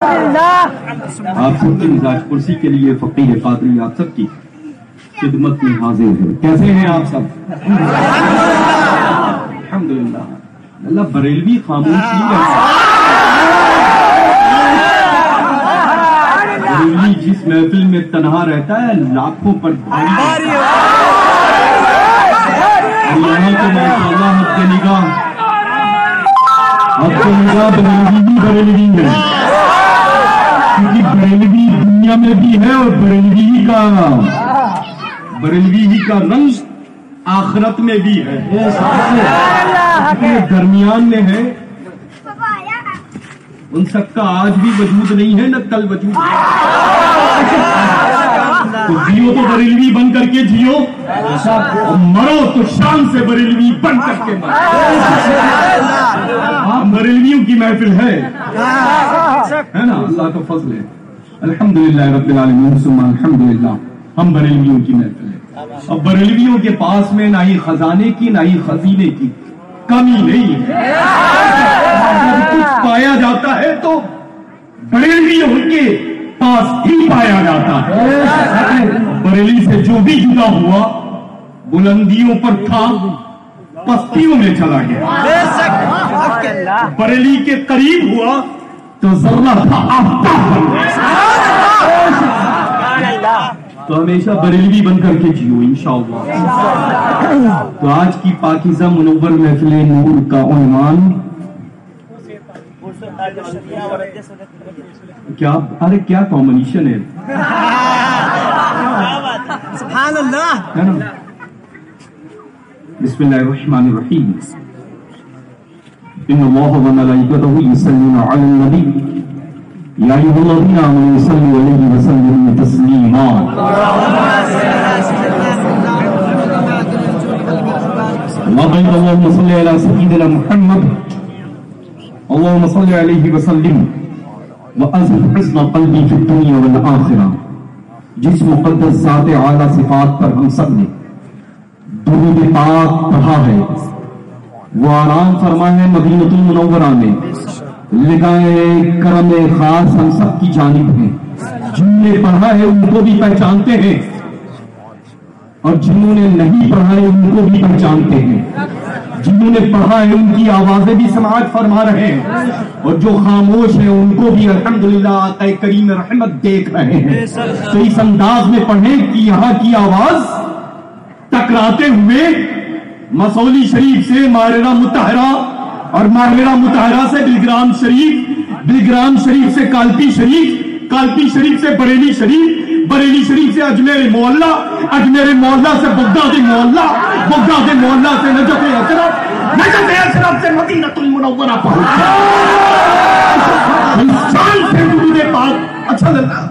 آپ سب کی مزاج پرسی کے لیے فقیر قادری آپ سب کی خدمت میں حاضر ہے. کیسے ہیں آپ سب؟ الحمدللہ. اللہ بریلوی خاموش نہیں رہتا. بریلوی جس محفل میں تنہا رہتا ہے لاکھوں پر بھاری. یہاں تو ماشاءاللہ حد نگاہ بریلوی ہے. کیونکہ بریلوی دنیا میں بھی ہے اور بریلوی ہی کا رنگ آخرت میں بھی ہے. درمیان میں ہے ان سب کا آج بھی وجود نہیں ہے نہ کل وجود ہے. تو جیو تو بریلوی بن کر کے جیو اور مرو تو شان سے بریلوی بن کر کے مرو. بریلویوں کی محفل ہے نا. اللہ کا فضل ہے. الحمدللہ رب العالمین ثم الحمدللہ. ہم بریلویوں کی محفل ہے. اب بریلویوں کے پاس میں نہ ہی خزانے کی نہ ہی خزینے کی کمی نہیں ہے. کچھ پایا جاتا ہے تو بریلویوں کے پاس ہی پایا جاتا ہے. بریلی سے جو بھی جدا ہوا بلندیوں پر تھا پستیوں میں چلا گیا. بریلی کے قریب ہوا تو ذرہ تھا آفتاب بن گیا. تو ہمیشہ بریلوی بن کر کے جیو انشاءاللہ. تو آج کی پاکیزہ منور محفل نور کا عنوان کیا کامبینیشن ہے. سبحان اللہ. بسم اللہ الرحمن الرحیم. ان اللہ وملائکتہ یصلون علی النبی یا ایھا الذین آمنوا صلوا علیہ وسلموا تسلیما. اللهم صل على سيدنا محمد اللهم صل عليه وسلم وأزل حسن قلبي في الدنيا والآخرة. جس مقدس ذات اعلیٰ صفات پر ہم سب نے درود پاک پڑھا ہے وہ آرام فرما ہے مدینہ المنورہ میں. لگائے کرم خاص ہم سب کی جانب ہیں. جنہوں نے پڑھا ہے ان کو بھی پہچانتے ہیں اور جنہوں نے نہیں پڑھا ہے ان کو بھی پہچانتے ہیں. جنہوں نے پڑھا ہے ان کی آوازیں بھی سماعت فرما رہے ہیں اور جو خاموش ہیں ان کو بھی الحمدللہ آقا کریم رحمت دیکھ رہے ہیں. تو اس انداز میں پڑھیں کہ یہاں کی آواز ٹکراتے ہوئے مسولی شریف سے ماہرہ مطہرہ اور ماہرہ مطہرہ سے بلگرام شریف، بلگرام شریف سے کالپی شریف، کالپی شریف سے بریلی شریف، بریلی شریف سے اجمیر محلہ، اجمیر محلہ سے بغداد محلہ، بغداد محلہ سے نجف اشرف، نجف اشرف سے مدینہ المنورہ پہنچا. انسان سے درود پاک. اچھا لگا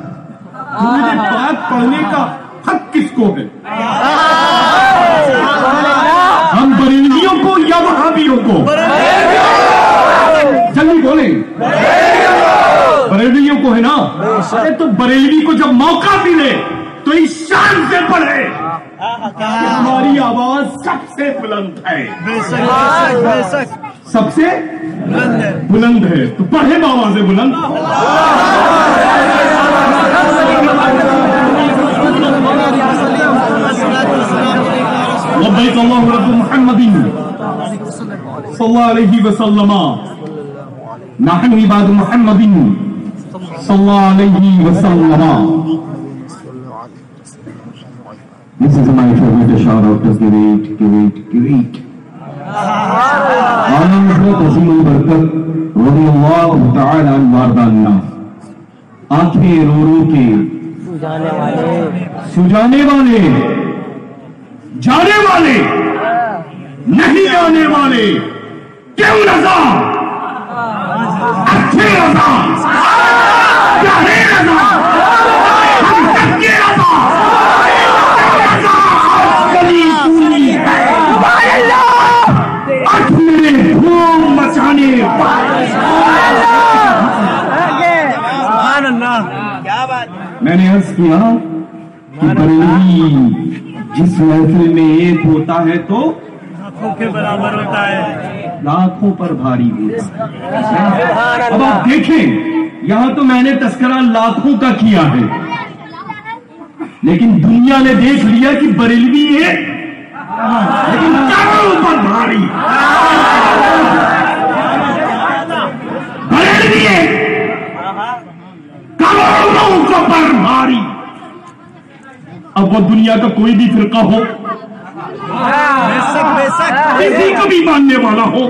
درود پاک پڑھنے کا حق کس کو ہے؟ ہم بریلیوں کو یا وہابیوں کو؟ جلدی بولیں. بریلیوں کو ہے نا. تو بریلوی کو جب موقع ملے تو اس شان سے پڑھے ہماری آواز سب سے بلند ہے. سب سے بلند ہے تو پڑھے آواز بلند. لبیک اللہم رب محمد صلی اللہ علیہ وسلم. نحن عباد محمد صلی اللہ علیہ وسلم. This is my favorite shout out to great عالم حضرت عظیم البرکت رضی اللہ تعالی عنہ واردانہ. آنکھیں رو رو کے سجانے والے جانے والے نہیں آنے والے کیوں رضا اچھے رضا پیارے رضا ہم سب کے رضا گلی پوری اٹھ میرے دھوم مچانے. میں نے عرض کیا کہ بریلوی جس محفل میں ایک ہوتا ہے تو لاکھوں کے برابر ہوتا ہے. لاکھوں پر بھاری ہوتا ہے. اب آپ دیکھیں یہاں تو میں نے تذکرہ لاکھوں کا کیا ہے، لیکن دنیا نے دیکھ لیا کہ بریلوی ہے، لیکن کروڑوں پر بھاری بریلوی ہے، کروڑوں کو پر بھاری۔ اب وہ دنیا کا کوئی بھی فرقہ ہو، کسی کو بھی ماننے والا ہو،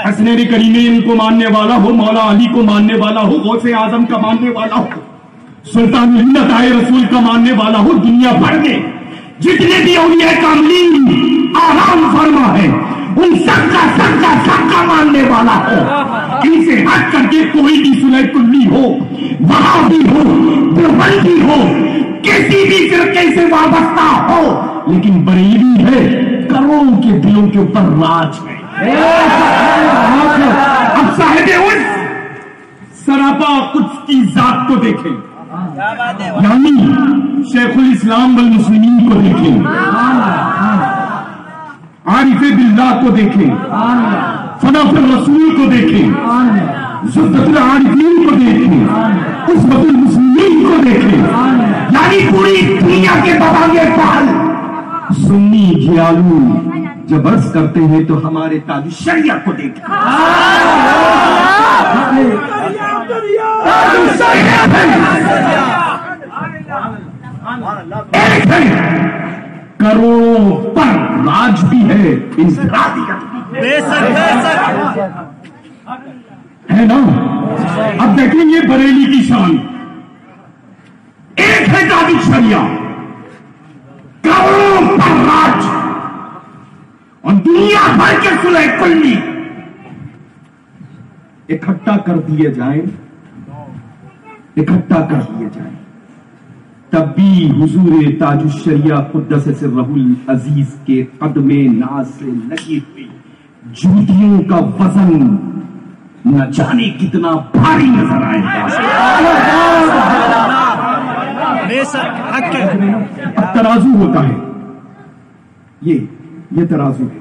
حسنین کریمین کو ماننے والا ہو، مولا علی کو ماننے والا ہو، غوث اعظم کا ماننے والا ہو، سلطان ہند آئے رسول کا ماننے والا ہو، دنیا بھر میں جتنے بھی اولیاء کاملین آرام فرما ہے ان سب کا ماننے والا ہو، ان سے ہٹ کر کے کوئی بھی صلح کلی ہو، وہابی ہو، دیوبندی ہو، کسی بھی فرقے سے وابستہ ہو، لیکن بریلوی ہے، کروڑوں کے دلوں کے اوپر راج ہے۔ اب صاحب اس سراپا قدس کی ذات کو دیکھیں، یعنی شیخ الاسلام والمسلمین کو دیکھیں، عارف باللہ کو دیکھیں، فناف الرسول کو دیکھیں، زبدۃ العارفین کو دیکھیں، عصمت المسلمین کو دیکھیں، یعنی پوری دنیا کے بابائے پال سنی جیالو جب عرض کرتے ہیں تو ہمارے تاج الشریعہ کو دیکھیں۔ کروڑوں پر راج بھی ہے، انفرادیت ہے نا۔ اب دیکھیں یہ بریلی کی شان، ایک ہے تاج الشریعہ، کروڑوں پر راج، اور دنیا بھر کے صلح کلی اکٹھا کر دیے جائیں، تب بھی حضور تاج الشریعہ قدس سرہ العزیز کے قدم ناز سے لگی ہوئی جوتیوں کا وزن نہ جانے کتنا بھاری نظر آئے گا۔ اب ترازو ہوتا ہے، یہ ترازو ہے۔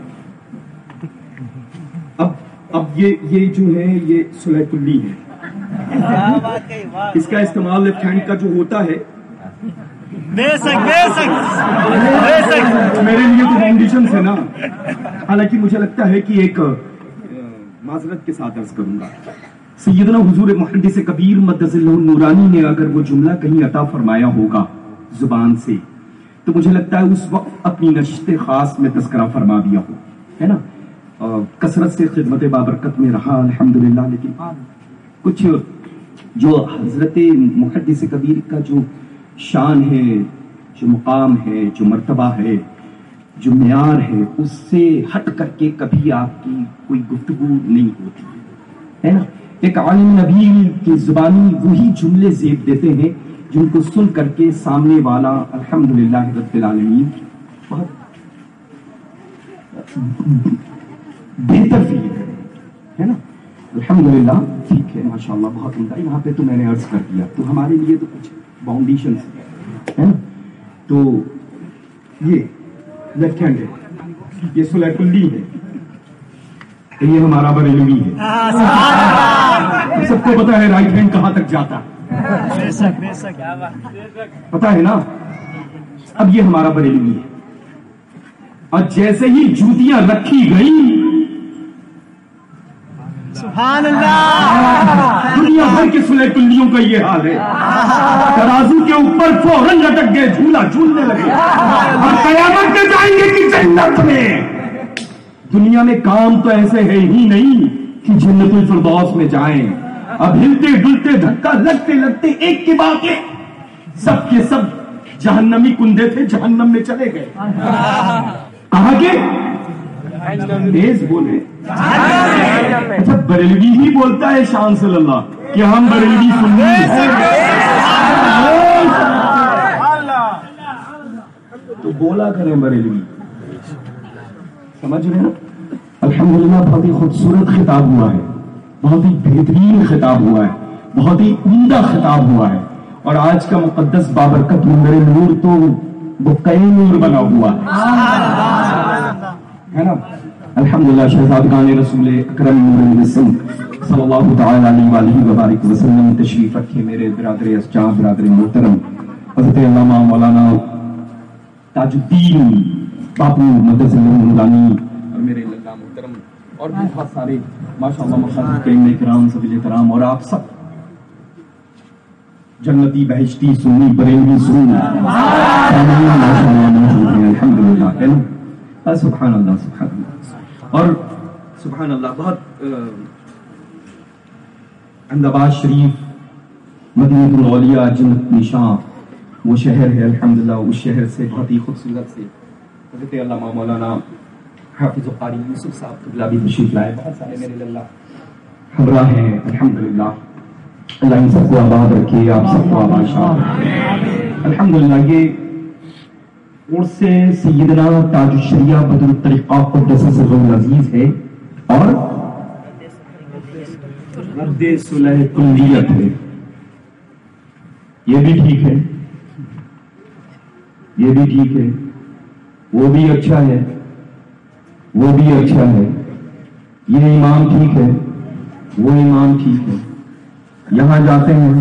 اب یہ جو ہے یہ صلح کلی ہے، اس کا استعمال لیفٹ ہینڈ کا جو ہوتا ہے، میرے لیے تو فاؤنڈیشن ہے نا، حالانکہ مجھے لگتا ہے کہ ایک معذرت کے ساتھ عرض کروں گا، سیدنا حضور محدث کبیر مدث اللہ النورانی نے اگر وہ جملہ کہیں عطا فرمایا ہوگا زبان سے تو مجھے لگتا ہے اس وقت اپنی نشست خاص میں تذکرہ فرما دیا ہو، ہے نا۔ کثرت سے خدمت بابرکت میں رہا الحمدللہ، لیکن کچھ جو حضرت محدث کبیر کا جو شان ہے، جو مقام ہے، جو مرتبہ ہے، جو معیار ہے، اس سے ہٹ کر کے کبھی آپ کی کوئی گفتگو نہیں ہوتی ہے نا۔ ایک عالم نبی کی زبانی وہی جملے زیب دیتے ہیں جن کو سن کر کے سامنے والا الحمدللہ رب العالمین بہت بہتر فیل ہے نا۔ الحمدللہ ٹھیک ہے، ماشاءاللہ بہت عمدہ۔ یہاں پہ تو میں نے عرض کر دیا، تو ہمارے لیے تو کچھ باؤنڈیشن ہے نا۔ تو یہ لیفٹ ہینڈ ہے، یہ صلح کلی ہے، یہ ہمارا بریلوی ہے۔ سب کو پتا ہے رائٹ ہینڈ کہاں تک جاتا ہے، پتا ہے نا۔ اب یہ ہمارا بریلوی ہے، اور جیسے ہی جوتیاں رکھی گئی سبحان اللہ، دنیا بھر کے صلح کلیوں کا یہ حال ہے، ترازو کے اوپر فوراً لٹک گئے، جھولا جھولنے لگے، اور قیامت میں جائیں گے کہ جنت میں۔ دنیا میں کام تو ایسے ہے ہی نہیں کہ جنت الفردوس میں جائیں، اب ہلتے ڈلتے دھکا لگتے لگتے ایک کے بعد ایک سب کے سب جہنمی کندے تھے، جہنم میں چلے گئے۔ کہاں کے تیز بولے، اچھا بریلوی ہی بولتا ہے شان صلی اللہ کہ ہم بریلوی سنی ہیں، تو بولا کریں بریلوی، سمجھ رہے ہیں؟ الحمدللہ بہت ہی خوبصورت خطاب ہوا ہے، بہت ہی بہترین خطاب ہوا ہے، بہت ہی عمدہ خطاب ہوا ہے، اور آج کا مقدس بابرکت منبر نور تو وہ کئی نور بنا ہوا ہے نا۔ الحمدللہ شہزادگان رسول اکرم نور الجسم صلی اللہ تعالی علیہ وآلہ وبارک وسلم تشریف رکھے میرے برادر اسجاد، برادر محترم حضرت علامہ مولانا تاج الدین باپو مدرسہ نورانی اور میرے اللہ محترم اور بھی بہت سارے ماشاءاللہ مخاطب کرام سبیل کرام اور آپ سب جنتی بہشتی سنی بریلوی سنی الحمدللہ سبحان اللہ سبحان اللہ اور سبحان اللہ بہت احمدآباد شریف مدینہ الاولیاء جنت نشاں وہ شہر ہے الحمدللہ، اس شہر سے بہت ہی خوبصورت سے حضرت علامہ مولانا حافظ قاری یوسف صاحب قبلہ بھی تشریف لائے، بہت سارے میرے اللہ ہمراہ ہیں الحمدللہ، اللہ ان سب کو آباد رکھے، آپ سب کو آباد شاد رکھے الحمدللہ۔ یہ عرس سیدنا تاج الشریعہ بدر الطریقہ قدس سرہ العزیز ہے اور رد صلح کلیت ہے، یہ بھی ٹھیک ہے، یہ بھی ٹھیک ہے، وہ بھی اچھا ہے، وہ بھی اچھا ہے، یہ امام ٹھیک ہے، وہ امام ٹھیک ہے، یہاں جاتے ہیں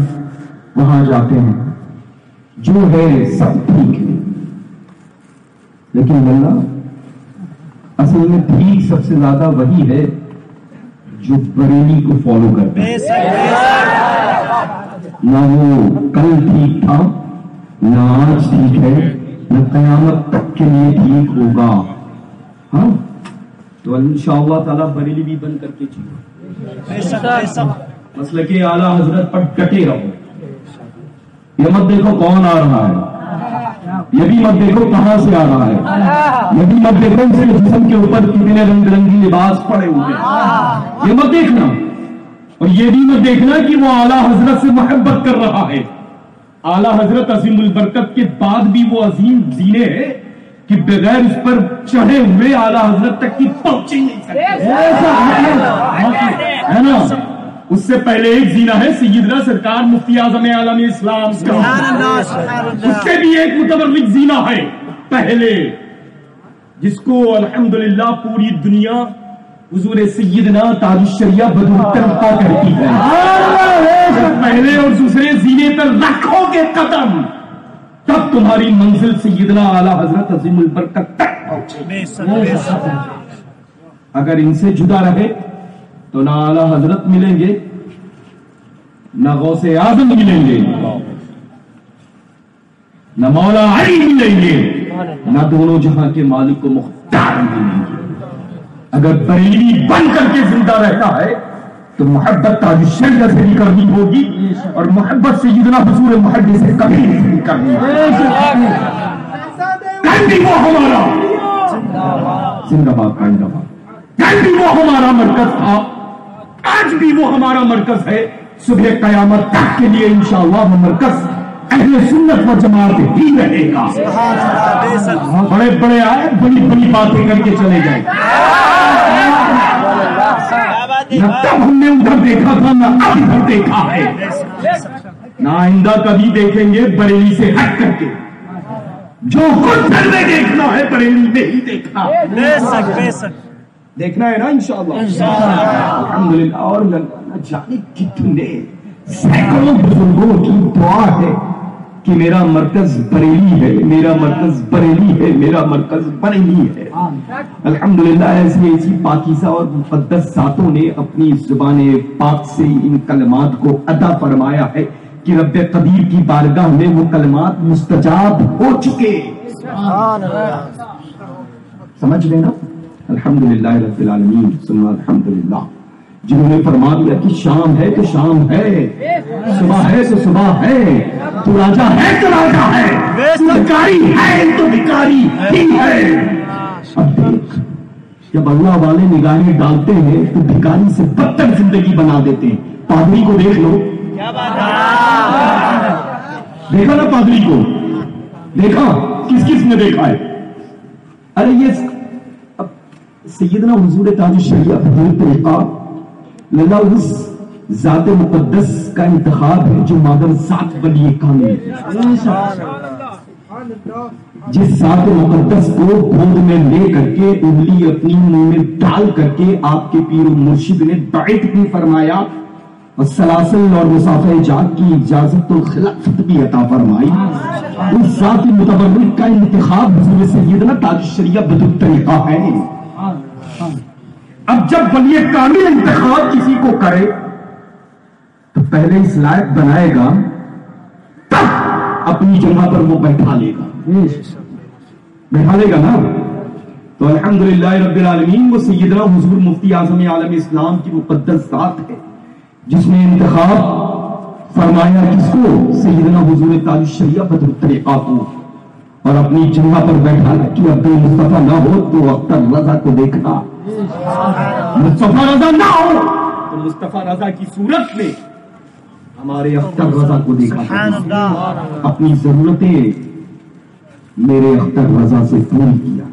وہاں جاتے ہیں، جو ہے سب ٹھیک ہے، لیکن اللہ اصل میں ٹھیک سب سے زیادہ وہی ہے جو بریلی کو فالو کرتا ہے، نہ وہ کل ٹھیک تھا نہ آج ٹھیک ہے نہ قیامت تک کے لیے ٹھیک ہوگا۔ ہاں تو انشاءاللہ تعالیٰ بریلی بھی بن کر کے چاہیے، مسلک اعلیٰ حضرت پر ڈٹے رہو، یہ مت دیکھو کون آ رہا ہے، یہ بھی مت دیکھو کہاں سے آ رہا ہے، یہ بھی مت دیکھو ان سے جسم کے اوپر کتنے رنگ برنگی لباس پڑے ہوئے ہیں، یہ مت دیکھنا، اور یہ بھی مت دیکھنا کہ وہ اعلیٰ حضرت سے محبت کر رہا ہے۔ اعلیٰ حضرت عظیم البرکت کے بعد بھی وہ عظیم زینے ہیں کہ بغیر اس پر چڑھے ہوئے اعلیٰ حضرت تک کی پہنچ ہی نہیں سکتے، ہے نا؟ اس سے پہلے ایک زینہ ہے سیدنا سرکار مفتی اعظم عالم اسلام کا، اس سے بھی ایک متبرک زینہ ہے پہلے، جس کو الحمدللہ پوری دنیا حضور سیدنا تاج الشریعہ بدر الطریقہ کہتی ہے۔ پہلے اور دوسرے زینے پر رکھو گے قدم تب تمہاری منزل سیدنا اعلیٰ حضرت عظیم البرکت تک پہنچے، اگر ان سے جدا رہے تو نہ اعلیٰ حضرت ملیں گے نہ غوث اعظم ملیں گے نہ مولا علی ملیں گے نہ دونوں جہاں کے مالک و مختار ملیں گے۔ اگر بریلوی بن کر کے زندہ رہتا ہے تو محبت تاج الشریعہ سے بھی کرنی ہوگی اور محبت سیدنا حضور محدث سے کبھی نہیں کرنی ہوگی، کل بھی وہ ہمارا زندہ باد قائم رہا، کل بھی وہ ہمارا مرکز تھا، آج بھی وہ ہمارا مرکز ہے، صبح قیامت تک کے لیے انشاءاللہ وہ مرکز اہل سنت و جماعت ہی رہے گا۔ بڑے بڑے آئے بڑی بڑی باتیں کر کے چلے گئے، نہ تب ہم نے ادھر دیکھا تھا نہ اب ادھر دیکھا ہے، نہ آئندہ کبھی دیکھیں گے بریلی سے ہٹ کر کے، جو خود گھر میں دیکھنا ہے بریلی میں ہی دیکھنا دیکھنا ہے نا انشاءاللہ الحمدللہ۔ اور نہ جانے کتنے سینکڑوں بزرگوں کی دعا ہے کہ میرا مرکز بریلی ہے، میرا مرکز بریلی ہے، میرا مرکز بریلی ہے۔ الحمدللہ ایسی پاکیزہ اور مقدس ذاتوں نے اپنی زبان پاک سے ان کلمات کو ادا فرمایا ہے کہ رب قدیر کی بارگاہ میں وہ کلمات مستجاب ہو چکے، سمجھ لینا الحمدللہ رب العالمین ثم الحمدللہ۔ جنہوں نے فرما دیا کہ شام ہے تو شام ہے، صبح ہے تو صبح ہے، تو راجہ ہے تو راجہ ہے، تو بھکاری ہے تو بھکاری ہی ہے۔ اب دیکھ جب اللہ والے نگاہیں ڈالتے ہیں تو بھکاری سے بدتر زندگی بنا دیتے ہیں۔ پادری کو دیکھ لو، دیکھا نا پادری کو، دیکھا کس کس نے دیکھا ہے؟ ارے یہ سیدنا حضور تاج الشریعہ بدر الطریقہ اللہ اس ذات مقدس کا انتخاب ہے جو مادر ذات ولی کامل ہے۔ جس ذات مقدس کو گود میں لے کر کے انگلی اپنی منہ میں ڈال کر کے آپ کے پیر و مرشد نے بیعت بھی فرمایا اور سلاسل اور مسافہ جات کی اجازت و خلافت بھی عطا فرمائی، اس ذات متبرک کا انتخاب حضور سیدنا تاج الشریعہ بدالطریقہ ہے۔ اب جب ولی کامل انتخاب کسی کو کرے تو پہلے اس لائق بنائے گا، تب اپنی جگہ پر وہ بیٹھا لے گا نا۔ تو الحمدللہ رب العالمین وہ سیدنا حضور مفتی اعظم عالم اسلام کی مقدس ذات ہے جس نے انتخاب فرمایا کس کو؟ سیدنا حضور تاج الشریعہ بدالطریقہ کو، اور اپنی جگہ پر بیٹھا کہ عبد المصطفیٰ نہ ہو تو اختر رضا کو دیکھنا، مصطفیٰ رضا نہ ہو تو مصطفیٰ رضا کی صورت میں ہمارے اختر رضا کو دیکھا، اپنی ضرورتیں میرے اختر رضا سے پوری کیا۔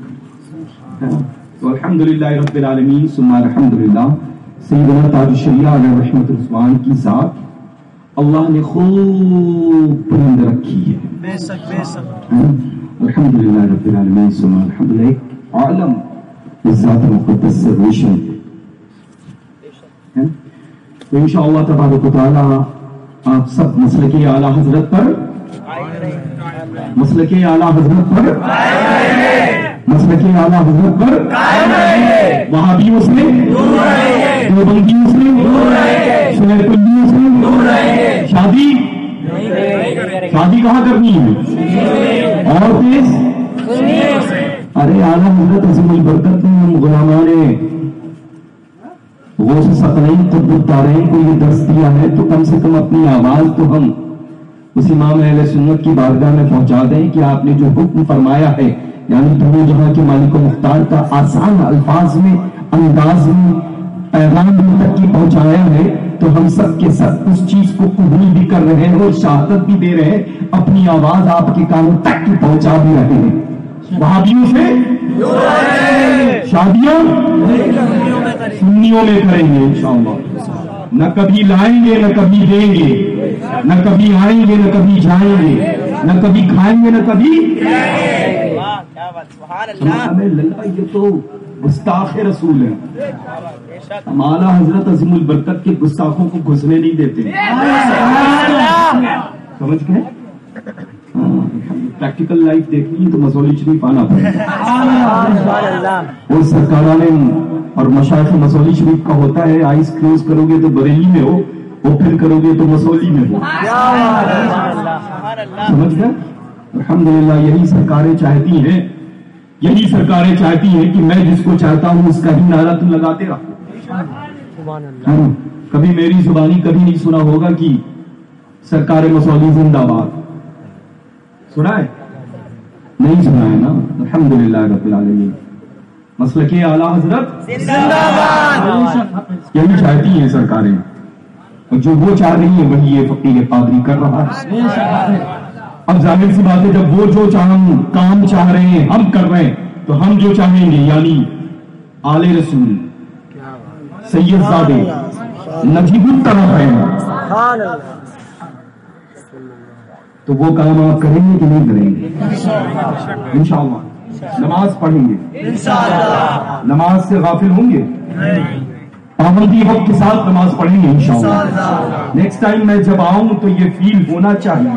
تو الحمدللہ رب العالمین ثم الحمدللہ سیدنا تاج الشریعہ علیہ رحمت رضوان کی ذات اللہ نے خوب بلند رکھی ہے، الحمدللہ رب العالمین ثم الحمدللہ۔ ایک عالم اس ذات مقدس سے روشن ہے۔ تو انشاءاللہ تبارک و تعالی آپ سب مسلک اعلیٰ حضرت پر مسلک اعلیٰ حضرت پر وہابیوں سے، دیوبندیوں سے، سنیہ پنڈیوں سے شادی کہاں کرنی ہے؟ اور تیز ارے اعلیٰ حضرت عظیم البرکت نے ہم غلامان غوث ثقلین قطب الدارین کو یہ درس دیا ہے، تو کم سے کم اپنی آواز تو ہم اس امام اہل سنت کی بارگاہ میں پہنچا دیں کہ آپ نے جو حکم فرمایا ہے، یعنی دنیا جہاں کے مالک و مختار کا آسان الفاظ میں، انداز میں پیغام تک کی پہنچایا ہے، تو ہم سب کے سب اس چیز کو قبول بھی کر رہے ہیں اور شہادت بھی دے رہے ہیں، اپنی آواز آپ کے کانوں تک کی پہنچا بھی رہے ہیں۔ وہابیوں سے شادیاں سنیوں میں کریں گے انشاءاللہ، نہ کبھی لائیں گے نہ کبھی دیں گے، نہ کبھی آئیں گے نہ کبھی جائیں گے، نہ کبھی کھائیں گے نہ کبھی۔ یہ تو گستاخ رسول ہے، ہم اعلیٰ حضرت عظیم البرکت کے گستاخوں کو گھسنے نہیں دیتے، سمجھ گئے؟ پریکٹیکل لائف دیکھنی ہے تو مسولی شریف آنا پڑے گا، اور سرکاران اور مشائخ مسولی شریف کا ہوتا ہے آئیز کلوز کرو گے تو بریلی میں ہو، اوپن کرو گے تو مسولی میں ہو، سمجھ گئے؟ الحمدللہ یہی سرکاریں چاہتی ہیں کہ میں جس کو چاہتا ہوں اس کا ہی نعرہ تم لگاتے رہو۔ کبھی میری زبانی کبھی نہیں سنا ہوگا کہ سرکار مسولی زندہ باد، سنا ہے؟ نہیں سنا ہے نا؟ الحمدللہ رب العالمین، مسلک اعلیٰ حضرت یہی چاہتی ہیں سرکاریں، اور جو وہ چاہ رہی ہیں وہی یہ فقیر قادری کر رہا ہے۔ اب ظاہر سی بات ہے جب وہ جو کام چاہ رہے ہیں ہم کر رہے ہیں تو ہم جو چاہیں گے، یعنی آل رسول سید زادے نجیب الطرف ہیں، تو وہ کام آپ کریں گے کہ نہیں کریں گے؟ انشاءاللہ۔ نماز پڑھیں گے، نماز سے غافل ہوں گے، پابندی وقت کے ساتھ نماز پڑھیں گے انشاءاللہ۔ نیکسٹ ٹائم میں جب آؤں تو یہ فیل ہونا چاہیے،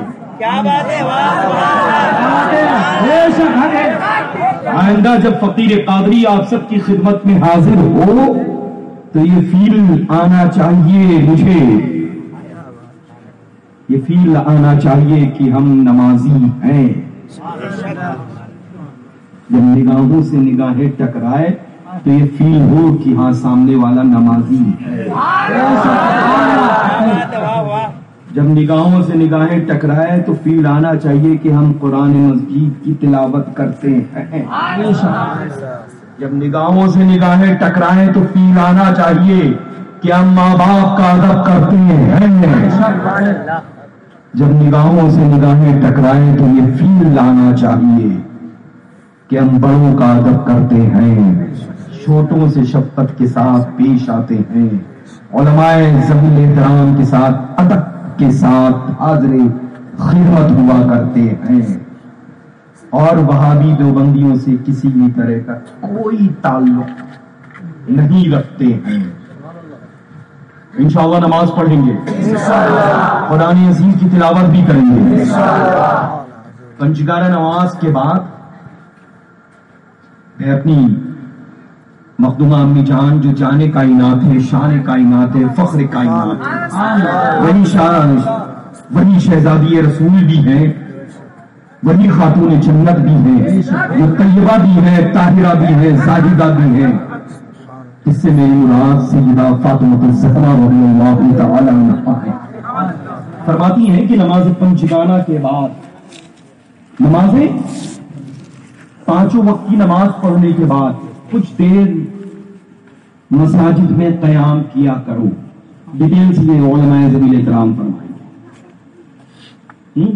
آئندہ جب فقیر قادری آپ سب کی خدمت میں حاضر ہو تو یہ فیل آنا چاہیے، مجھے یہ فیل آنا چاہیے کہ ہم نمازی ہیں۔ جب نگاہوں سے نگاہیں ٹکرائے تو یہ فیل ہو کہ ہاں سامنے والا نمازی ہے۔ جب نگاہوں سے نگاہیں ٹکرائے تو فیل آنا چاہیے کہ ہم قرآن مجید کی تلاوت کرتے ہیں۔ جب نگاہوں سے نگاہیں ٹکرائیں تو فیل آنا چاہیے کہ ہم ماں باپ کا ادب کرتے ہیں۔ جب نگاہوں سے نگاہیں ٹکرائیں تو یہ فیل آنا چاہیے کہ ہم بڑوں کا ادب کرتے ہیں، چھوٹوں سے شفقت کے ساتھ پیش آتے ہیں، علماء ذوی احترام کے ساتھ ادب کے ساتھ حاضر خدمت ہوا کرتے ہیں۔ اور وہابی دیوبندیوں سے کسی بھی طرح کا کوئی تعلق نہیں رکھتے ہیں. انشاءاللہ نماز پڑھیں گے, قرآن عظیم کی تلاوت بھی کریں گے. پنجگارہ نماز کے بعد میں اپنی مخدومہ امی جان جو جانے کائنات ہے, شان کائنات ہے, فخر کائنات ہے, وہی شہزادی رسول بھی ہیں, وہی خاتون جنت بھی ہیں, وہ طیبہ بھی ہے, طاہرہ بھی ہے, زاہدہ بھی ہے, اس سے میری مراد سیدہ فاطمہ الزہرا رضی اللہ تعالی عنہا ہے. فرماتی ہیں کہ نماز پنجگانہ کے بعد, نمازیں پانچوں وقت کی نماز پڑھنے کے بعد کچھ دیر مساجد میں قیام کیا کرو. ڈیٹیل سے یہ علماء ذویل احترام فرمائیں گے.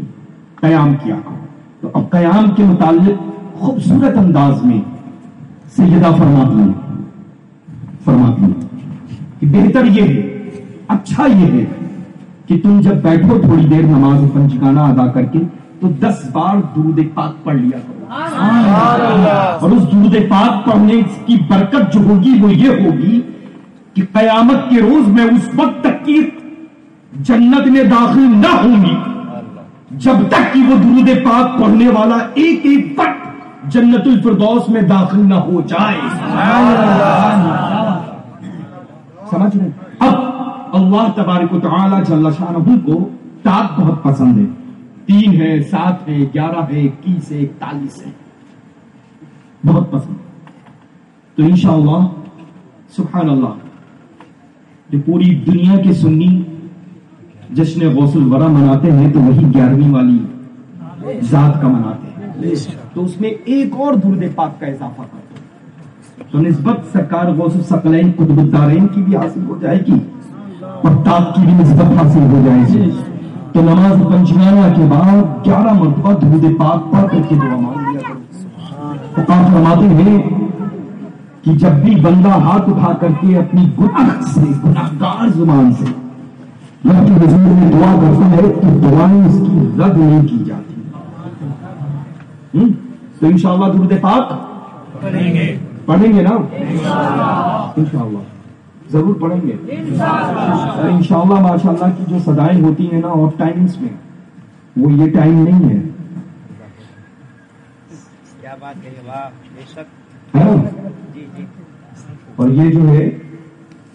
قیام کیا کرو. تو اب قیام کے متعلق خوبصورت انداز میں سیدہ فرماتی ہیں کہ بہتر یہ ہے, اچھا یہ ہے کہ تم جب بیٹھو تھوڑی دیر نماز پنجگانہ ادا کر کے تو 10 بار درود پاک پڑھ لیا کرو. اور اس درود پاک پڑھنے کی برکت جو ہوگی وہ یہ ہوگی کہ قیامت کے روز میں اس وقت تک کی جنت میں داخل نہ ہوں گی جب تک کہ وہ درود پاک پڑھنے والا ایک ایک وقت جنت الفردوس میں داخل نہ ہو جائے. سمجھ رہے؟ اب اللہ تبارک و تعالی جل شانہ کو تاک بہت پسند ہے. 3 ہے, 7 ہے, 11 ہے, 21 ہے, 41 ہے, بہت پسند. تو انشاءاللہ سبحان اللہ جو پوری دنیا کے سنی جشن غوث الورا مناتے ہیں تو وہی 11ویں والی ذات کا مناتے ہیں. تو اس میں ایک اور درود پاک کا اضافہ کرتے ہیں تو نسبت سرکار غوث الثقلین قطب الدارین کی بھی حاصل ہو جائے گی اور تاک کی بھی نسبت حاصل ہو جائے گی. تو نماز پنجگانہ کے بعد 11 مرتبہ درود پاک پڑھ کر کے دعا مانگ لیا کرو. فقہ فرماتے ہیں کہ جب بھی بندہ ہاتھ اٹھا کر کے اپنی گناہ سے, گناہگار زبان سے رب کے حضور میں دعا کرتا ہے تو دعائیں اس کی رد نہیں کی جاتی. تو انشاءاللہ درود پاک پڑھیں گے نا, انشاءاللہ ضرور پڑھیں گے. انشاءاللہ ماشاءاللہ کی جو صدائیں ہوتی ہیں نا آف ٹائمنگز میں وہ یہ ٹائم نہیں ہے. کیا بات ہے, واہ بے شک. اور یہ جو ہے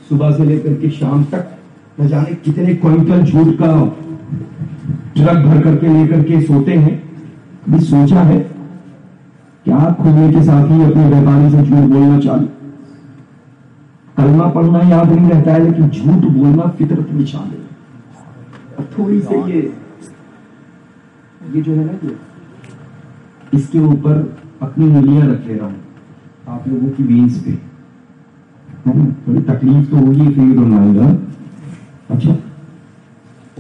صبح سے لے کر کے شام تک نہ جانے کتنے کوئنٹل جھوٹ کا ٹرک بھر کر کے لے کر کے سوتے ہیں. کبھی سوچا ہے کہ آنکھ کھلنے کے ساتھ ہی اپنے ویپاری سے جھوٹ بولنا چالو. کلمہ پڑھنا یاد نہیں رہتا ہے لیکن جھوٹ بولنا فطرت میں شامل ہے. اور تھوڑی سے یہ جو ہے نا یہ اس کے اوپر اپنی انگلیاں رکھ لے رہا ہوں آپ لوگوں کی وینس پہ. تھوڑی تکلیف تو ہوگی پھر رونا گا. اچھا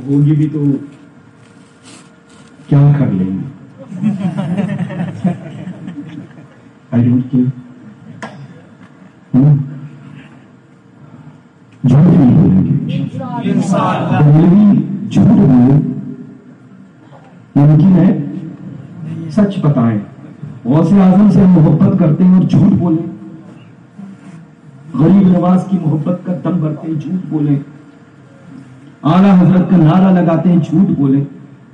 ہوگی بھی تو کیا کر لیں گے. I don't care. جھوٹ نہیں بولیں گے. جھوٹ بولے ممکن ہے سچ بتائیں. غوث اعظم سے محبت کرتے ہیں اور جھوٹ بولیں. غریب نواز کی محبت کا دم بھرتے ہیں, جھوٹ بولیں. اعلیٰ حضرت کا نعرہ لگاتے ہیں, جھوٹ بولیں.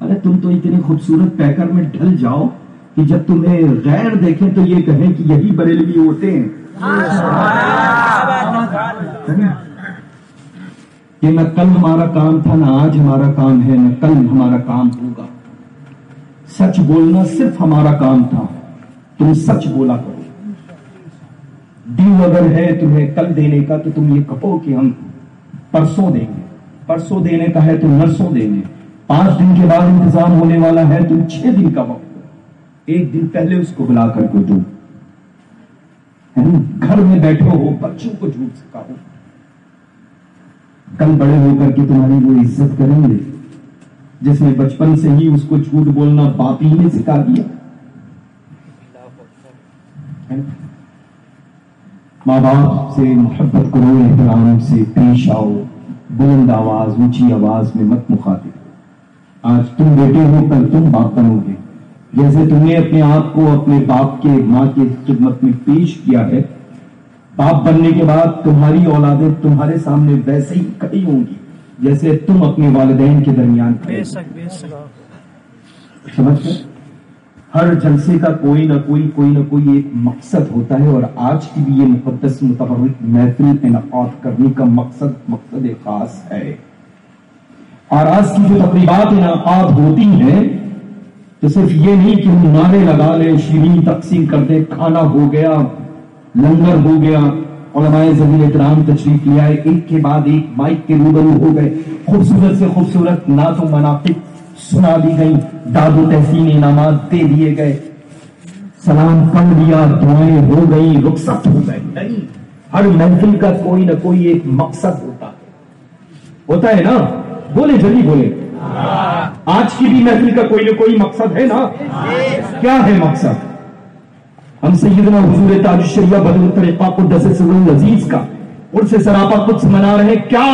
ارے تم تو اتنے خوبصورت پیکر میں ڈھل جاؤ کہ جب تمہیں غیر دیکھیں تو یہ کہیں کہ یہی بریلوی ہوتے ہیں. کہ نہ کل ہمارا کام تھا, نہ آج ہمارا کام ہے, نہ کل ہمارا کام ہوگا. سچ بولنا صرف ہمارا کام تھا, تم سچ بولا کرو. دن اگر ہے تمہیں کل دینے کا تو تم یہ کہو کہ ہم پرسوں دیں گے. پرسوں دینے کا ہے تو نرسوں دیں گے. 5 دن کے بعد انتظام ہونے والا ہے تم 6 دن کا وقت دو. 1 دن پہلے اس کو بلا کر کو دو. گھر میں بیٹھے ہو, بچوں کو جھوٹ سکھاؤ. کل بڑے ہو کر کے تمہاری وہ عزت کریں گے جس نے بچپن سے ہی اس کو جھوٹ بولنا باپ ہی نے سکھا دیا. ماں باپ سے محبت کرو, احترام سے پیش آؤ, بلند آواز اونچی آواز میں مت مخاطب. آج تم بیٹے ہو کل تم باپ بنو گے. جیسے تم نے اپنے آپ کو اپنے باپ کے ماں کی خدمت میں پیش کیا ہے، باپ بننے کے بعد تمہاری اولادیں تمہارے سامنے ویسے ہی کھڑی ہوں گی جیسے تم اپنے والدین کے درمیان کھڑے ہو۔ سمجھ گئے؟ ہر جلسے کا کوئی نہ کوئی ایک مقصد ہوتا ہے، اور آج کی بھی یہ مقدس متبرک محفل انعقاد کرنے کا مقصد خاص ہے۔ اور آج کی جو تقریبات انعقاد ہوتی ہیں تو صرف یہ نہیں کہ ہم نعرے لگا لیں، شیرین تقسیم کر دیں، کھانا ہو گیا، لنگر ہو گیا، علماء ذوی احترام تشریف لے آئے، ایک کے بعد ایک مائک کے روبرو ہو گئے، خوبصورت سے خوبصورت نعت و مناقب سنا دی گئی، داد و تحسین انعامات دے دیے گئے، سلام پڑھ لیا، دعائیں ہو گئی، رخصت ہو گئے۔ نہیں، ہر محفل کا کوئی نہ کوئی ایک مقصد ہوتا ہے نا؟ بولے جلدی بولے۔ آج کی بھی محفل کا کوئی نہ کوئی مقصد ہے نا؟ کیا ہے مقصد؟ ہم سیدنا حضور تاج الشریعہ بدر الطریقہ قدس سرہ العزیز کا عرس سراپا قدس منا رہے، کیا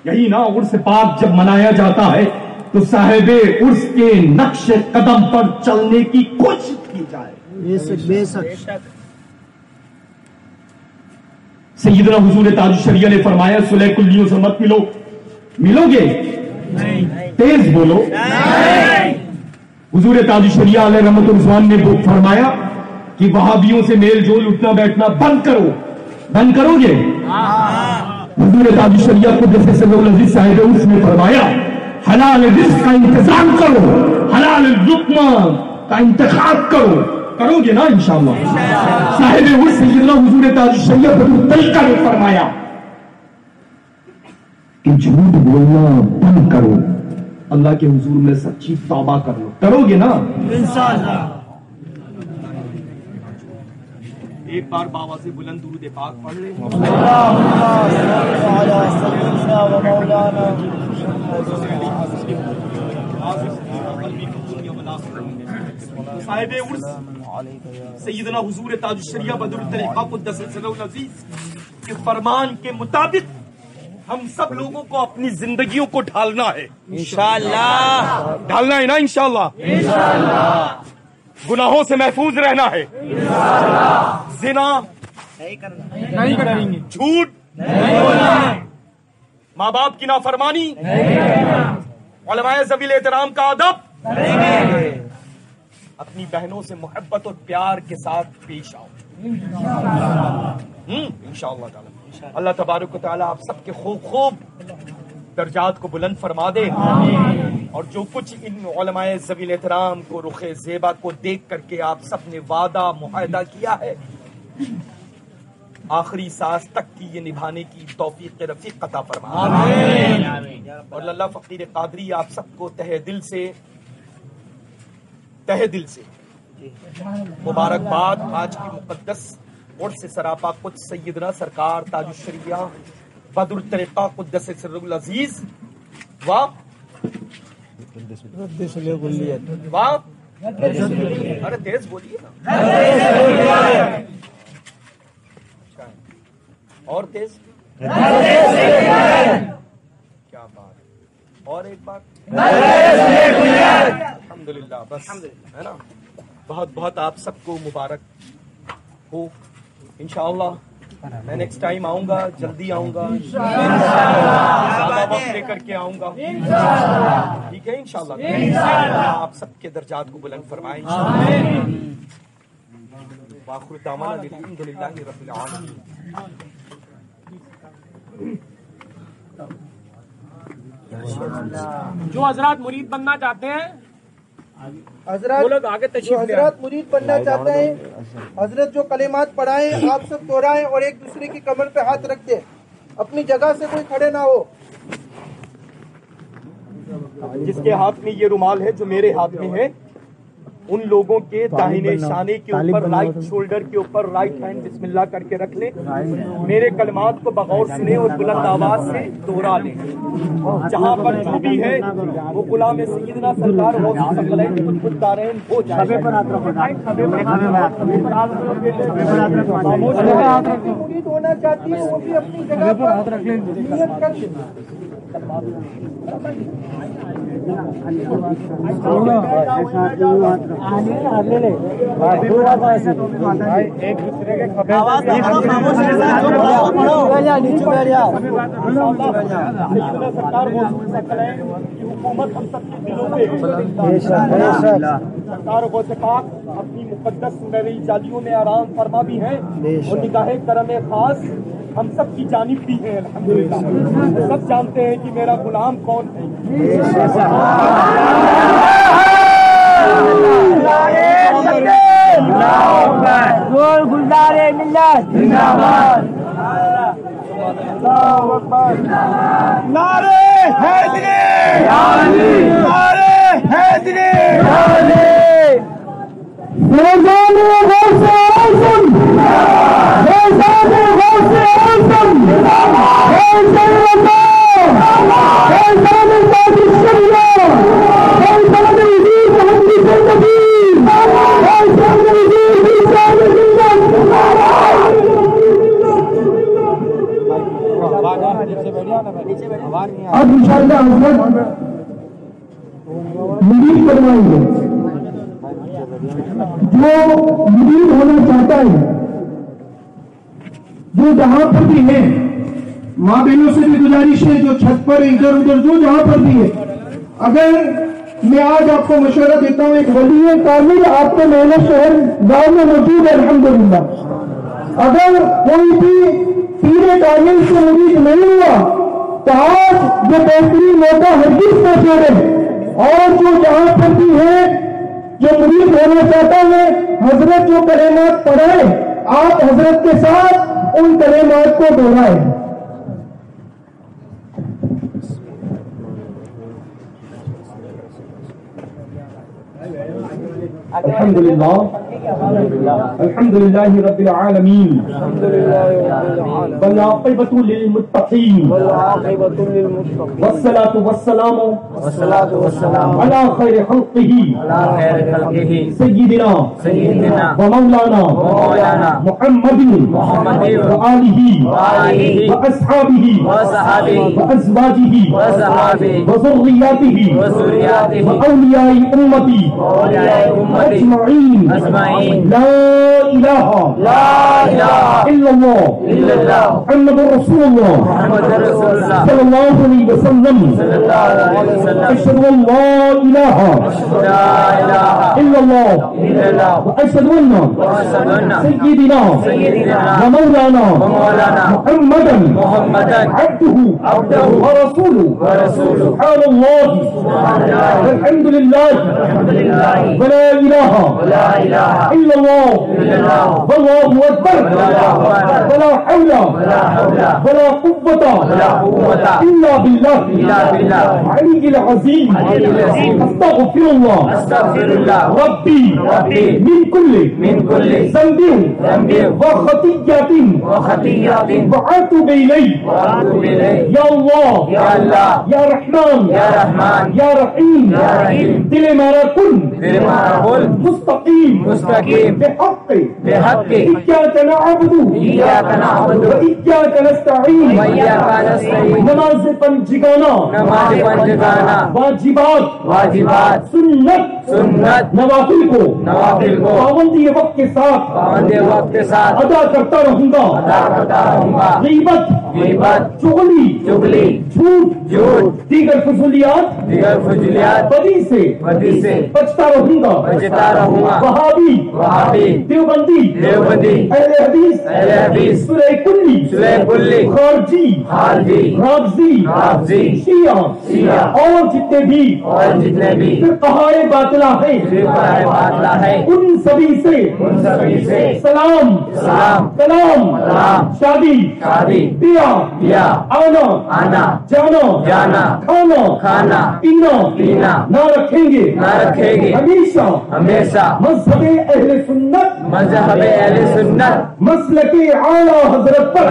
یہی نا؟ عرس پاک جب منایا جاتا ہے تو صاحب عرس کے نقش قدم پر چلنے کی کوشش کی جائے۔ بے شک سیدنا حضور تاج الشریعہ نے فرمایا صلح کلیوں سے مت ملو گے؟ تیز بولو۔ حضور تاج الشریعہ علیہ رحمت الرضوان نے فرمایا کہ وہابیوں سے میل جول اٹھنا بیٹھنا بند کرو گے؟ حضور تاج الشریعہ قدس سرہ العزیز صاحب عرس نے فرمایا حلال رزق کا انتظام کرو، حلال لقمہ کا انتخاب کرو گے نا انشاءاللہ؟ صاحب عرس سیدنا حضور تاج الشریعہ بدر الطریقہ نے فرمایا کہ جھوٹ بولنا بند کرو، اللہ کے حضور میں سچی توبہ کرو گے نا انشاءاللہ؟ ایک بار بابا سے بلند درود پاک پڑھ لیں۔ صاحب عرس سیدنا حضور تاج الشریعہ بدر الطریقہ قدس سرہ العزیز کے فرمان کے مطابق ہم سب لوگوں کو اپنی زندگیوں کو ڈھالنا ہے انشاءاللہ۔ ڈھالنا ہے نا انشاءاللہ؟ گناہوں سے محفوظ رہنا ہے، زنا نہیں کریں گے، جھوٹ نہیں بولنا ہے، ماں باپ کی نافرمانی نہیں کرنا، علماء ذوی احترام کا ادب کریں گے، اپنی بہنوں سے محبت اور پیار کے ساتھ پیش آؤ انشاءاللہ تعالی۔ اللہ تبارک و تعالی آپ سب کے خوب درجات کو بلند فرما دے، اور جو کچھ ان علماء ذوی احترام کو رخ زیبا کو دیکھ کر کے آپ سب نے وعدہ معاہدہ کیا ہے، آخری سانس تک کی یہ نبھانے کی توفیق رفیق عطا فرما۔ اور اللہ فقیر قادری آپ سب کو تہ دل سے مبارکباد۔ آج کی مقدس عرس سراپا قدس سیدنا سرکار تاج الشریعہ بدر الطریقہ قدس سرہ العزیز واہ ارے تیز بولیے نا، اور تیز، کیا بات، اور ایک بات، الحمدللہ، بس ہے نا؟ بہت آپ سب کو مبارک ہو انشاءاللہ۔ میں نیکسٹ ٹائم آؤں گا، جلدی آؤں گا، زیادہ وقت لے کر کے آؤں گا، ٹھیک ہے انشاءاللہ؟ آپ سب کے درجات کو بلند فرمائیں انشاءاللہ۔ وآخر دعوانا الحمدللہ رب العالمین۔ جو حضرات مرید بننا چاہتے ہیں، حضرات مرید بننا چاہتے ہیں، حضرت جو کلمات پڑھائیں آپ سب دہرائیں اور ایک دوسرے کی کمر پہ ہاتھ رکھ دیں، اپنی جگہ سے کوئی کھڑے نہ ہو۔ جس کے ہاتھ میں یہ رومال ہے جو میرے ہاتھ میں ہے، ان لوگوں کے داہنے شانے کے اوپر رائٹ شولڈر کے اوپر رائٹ ہینڈ بسم اللہ کر کے رکھ لیں، میرے کلمات کو بغور سنیں اور بلند آواز سے دوہرا لیں۔ جہاں پر جو بھی ہے وہ غلام سیدنا سرکار غوث ثقلین قطب دارین ہو جائے۔ مرید ہونا چاہتی ہے وہ بھی اپنی جگہ پر نیت کر دیں۔ ایک دوسرے کے خبر حکومت ہم سب کے دلوں پہ سرکار کو سے پاک اپنی مقدس میری جالیوں میں آرام فرما بھی ہیں اور نگاہ کرم خاص ہم سب کی جانب بھی ہے الحمدللہ. سب جانتے ہیں کہ میرا غلام کون ہے. گلزار ملت نعرے حیدری، نعرے حیدری، فیضان غوث اعظم، فیضان غوث اعظم، فیضان اللہ، فیضان ذات الشریعہ، فیضان وزیر محمد النبی، فیضان وزیر حسین ملت. اب انشاءاللہ حضرت مرید بنوائیں گے. جو مرید ہونا چاہتا ہے، جو جہاں پر بھی ہے، ماں بہنوں سے بھی گزارش ہے جو چھت پر ادھر ادھر جو جہاں پر بھی ہے، اگر میں آج آپ کو مشورہ دیتا ہوں، ایک ولی کامل آپ کے محلہ شہر گاؤں میں موجود ہے الحمدللہ. اگر کوئی بھی پیر کامل سے مرید نہیں ہوا تو آج یہ بہترین موقع ہرگز نہ چھوڑے. اور جو جہاں پر بھی ہے جو مرید ہونا چاہتا ہے، حضرت جو کلمات پڑھائے آپ حضرت کے ساتھ ان کلمات کو دہرائیں. الحمدللہ الحمدللہ رب العالمین والعاقبۃ للمتقین والصلاۃ والسلام علی خیر خلقہ سیدنا ومولانا محمد وآلہ واصحابہ وازواجہ وذریاتہ واولیاء امتی اجمعین. لا الہ الا اللہ محمد رسول اللہ صلی اللہ علیہ وسلم. اشہد ان لا الہ الا اللہ واشہد ان سیدنا ومولانا محمدا عبدہ ورسولہ. سبحان اللہ والحمد للہ ولا الہ الا اللہ واللہ اکبر ولا حول ولا قوة الا باللہ العلی العظیم. استغفر اللہ ربی من کل ذنب وخطیۃ واتوب الیہ. یا اللہ یا رحمان یا رحیم، دل ہمارا کن مستقیم بحق ایاک نعبد وایاک نستعین. نماز پنجگانہ واجبات سنت نوافل کو پابندی وقت کے ساتھ ادا کرتا رہوں گا. غیبت چغلی جھوٹ دیگر فضولیات بدی سے بچتا رہوں گا. وہابی دیوبندی اہل حدیث سورہ کلی خارجی رافضی شیعہ اور جتنے بھی فرقہائے باطلہ ہیں ان سبھی سے سلام کلام شادی بیاہ آنا جانا کھانا پینا نہ رکھیں گے ہمیشہ ہمیشہ مذہب اہل سنت مسلک اعلیٰ حضرت پر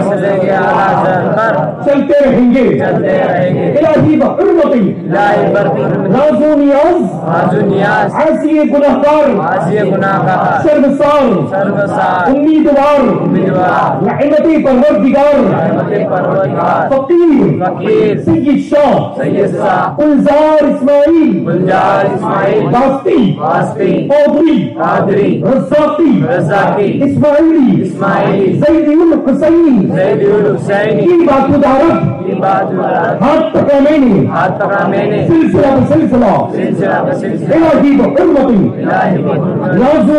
چلتے رہیں گے الہی بحرمتی راز و نیاز عاصی گناہگار شرمسار امیدوار رحمتی پروردگار فقیر سید شاہ گلزار اسماعیل واسطی قادری رزاقی اسماعیلی زیدی الحسینی کی بات مدارک ہاتھ پکڑا میں نے سلسلہ بسلسلہ الہی بحرمتی راز و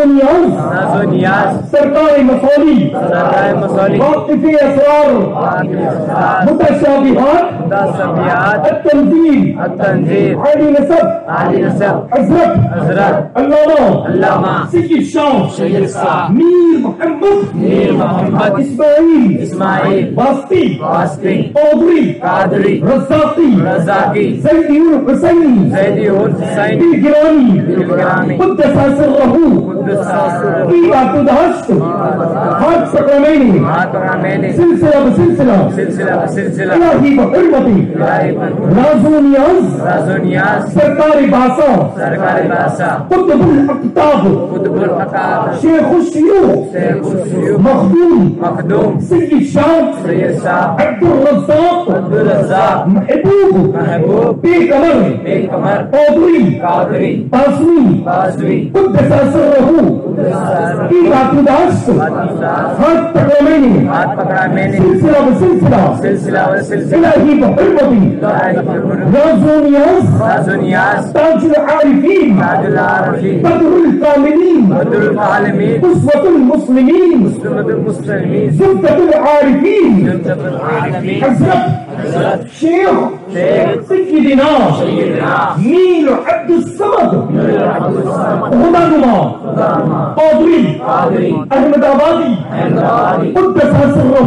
نیاز سرکار مصولی واقف اسرار متشابہات التنزیل عالی نسب حضرت علامہ سید شاہ میر محمد اسماعیل واسطی قادری رزاقی زیدی الحسینی گرانی قدس سرہ کی بات داشت ہاتھ پکڑا میں نے سلسلہ بسلسلہ الہی بحرمتی راز و نیاز سرکار باسا قطب الاقطاب شیخ الشیوخ مخدوم سید شاہ عبد الرزاق محبوب بے کمر قادری باسوی قدس سرہ کی بات داشت ہاتھ پکڑا میں نے سلسلہ الہی بحرمتی راز و نیاز تاج العارفین بدر الکاملین قصوة المسلمین زبدة العارفین حضرت شیخ سیدنا میر عبد الصمد خدا نما قادری احمد آبادی قدس سرہ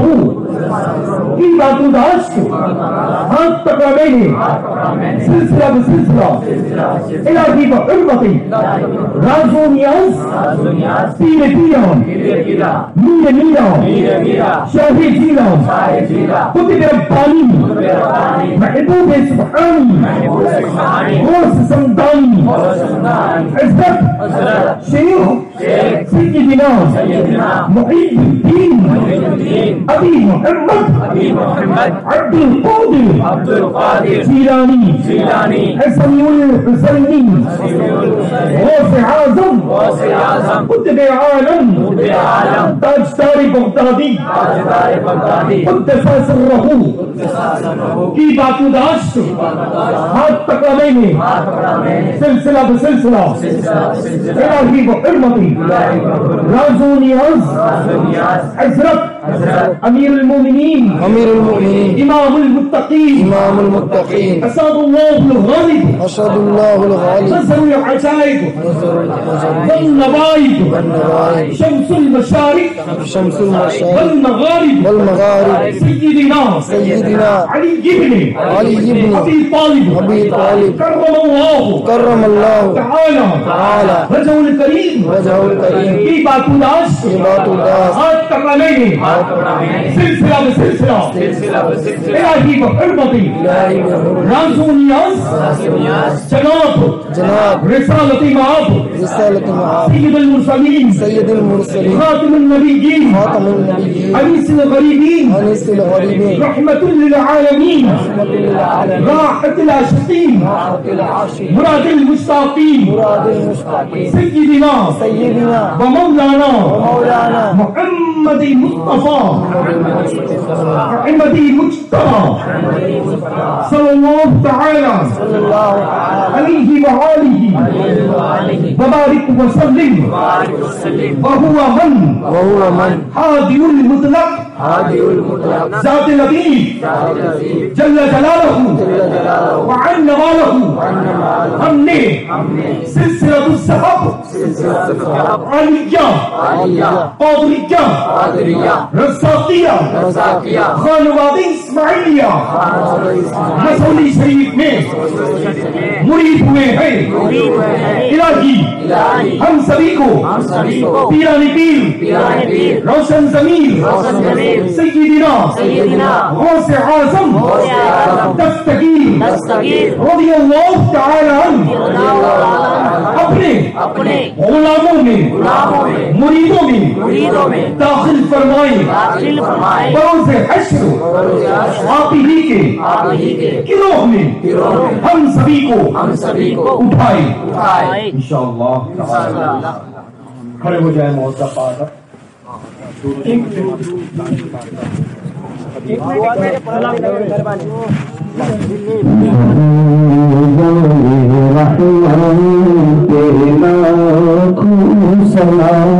کی بات داشت ہاتھ پکڑا میں نے سلسلہ بسلسلہ الہی بحرمتی راز و نیاز پیر پیران میر شاہ جیلان قطب ربانی محبوب سبحانی غوث سمدانی عزت شیخ سیدنا محی الدین ابی محمد عبد القادر جیلانی حسن الحسینی غوث اعظم قطب عالم تاجدار بغدادی قدس سرہ کی بات داشت ہاتھ پکڑا میں نے سلسلہ بسلسلہ الہی بحرمتی راز و نیاز حضرت امیر المومنین امام المتقین اسد اللہ الغالب نصر العجائب والنوائب شمس المشارق والمغارب سیدنا علی بن ابی طالب کرم اللہ تعالی وجہ الکریم کی بات داشت ہاتھ پکڑا میں نے سلسلہ بسلسلہ الہی بحرمتی راز و نیاز جناب رسالت مآب سید المرسلین خاتم النبیین انیس الغریبین رحمت للعالمین راحت العاشقین مراد المشتاقین سیدنا ومولانا محمد مصطفى محمد مجتبى صلى الله تعالى عليه وآله وبارك وسلم وهو من هادي المطلق ذات نبی جل جلالہ وعن نوالہ ہم نے سلسلۃ الصحب عالیہ قادریہ رزاقیہ خانوادی اسماعیلیہ مسولی شریف میں مرید ہوئے ہیں الہی ہم سبھی کو پیران پیر روشن ضمیر سیدنا غوث اعظم دستگیر رضی اللہ تعالی عنہ اپنے غلاموں میں مریدوں میں داخل فرمائے بروز حشر آپ ہی کے گروہ میں ہم سبھی کو اٹھائے انشاءاللہ تعالی. کھڑے ہو جائیں معزز فاضل. سلام